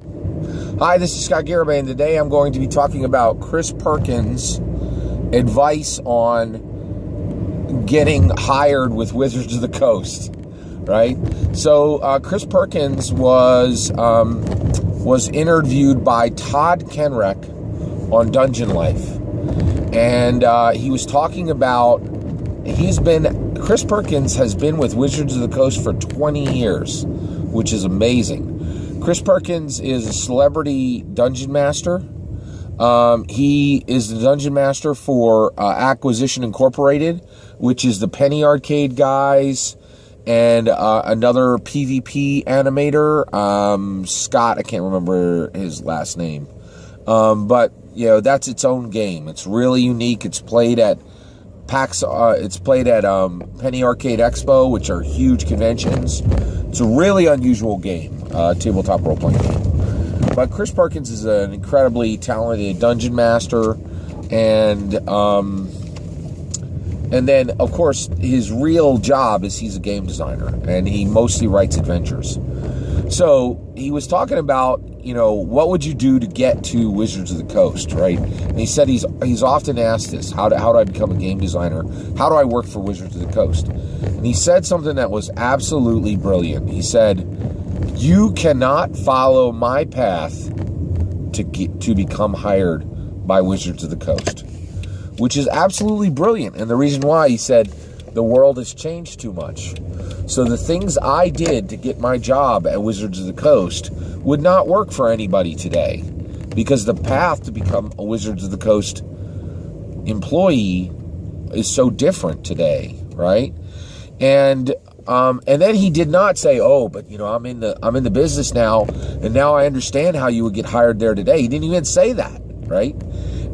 Hi, this is Scott Garibay, and today I'm going to be talking about Chris Perkins' advice on getting hired with Wizards of the Coast, right? So Chris Perkins was interviewed by Todd Kenreck on Dungeon Life, and he was talking about Chris Perkins has been with Wizards of the Coast for 20 years, which is amazing. Chris Perkins is a celebrity dungeon master. He is the dungeon master for Acquisition Incorporated, which is the Penny Arcade guys, and another PvP animator, Scott, I can't remember his last name. But, you know, that's its own game. It's really unique. It's played at PAX, it's played at Penny Arcade Expo, which are huge conventions. It's a really unusual game, tabletop role-playing game. But Chris Perkins is an incredibly talented dungeon master, and then, of course, his real job is he's a game designer, and he mostly writes adventures. So he was talking about, you know, what would you do to get to Wizards of the Coast, right? And he said he's often asked this, how do I become a game designer? How do I work for Wizards of the Coast? And he said something that was absolutely brilliant. He said, you cannot follow my path to become hired by Wizards of the Coast, which is absolutely brilliant. And the reason why, he said, the world has changed too much. So the things I did to get my job at Wizards of the Coast would not work for anybody today, because the path to become a Wizards of the Coast employee is so different today, right? And then he did not say, "Oh, but you know, I'm in the business now, and now I understand how you would get hired there today." He didn't even say that, right?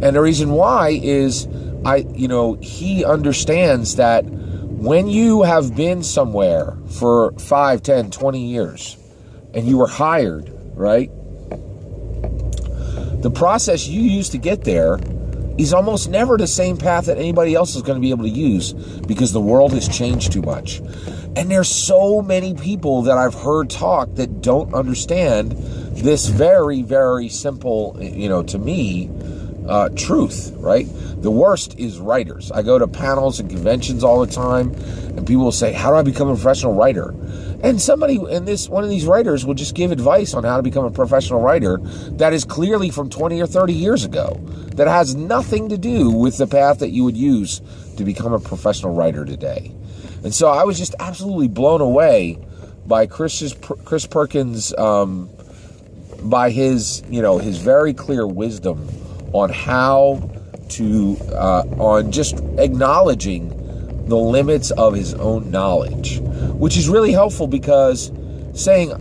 And the reason why is he understands that when you have been somewhere for 5, 10, 20 years and you were hired, right? The process you use to get there is almost never the same path that anybody else is going to be able to use, because the world has changed too much. And there's so many people that I've heard talk that don't understand this very, very simple, to me, truth, right? The worst is writers. I go to panels and conventions all the time, and people will say, how do I become a professional writer? And one of these writers will just give advice on how to become a professional writer that is clearly from 20 or 30 years ago, that has nothing to do with the path that you would use to become a professional writer today. And so I was just absolutely blown away by Chris Perkins, by his very clear wisdom on how to, on just acknowledging the limits of his own knowledge, which is really helpful, because saying,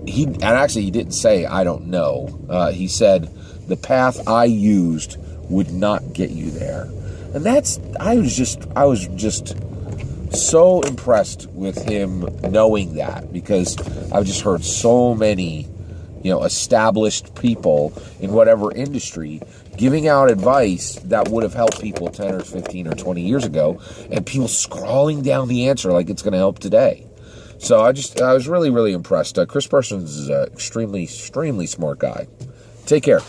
he didn't say, I don't know. He said, the path I used would not get you there. And I was just so impressed with him knowing that, because I've just heard so many established people in whatever industry giving out advice that would have helped people 10 or 15 or 20 years ago, and people scrawling down the answer like it's going to help today. So I was really, really impressed. Chris Perkins is an extremely, extremely smart guy. Take care.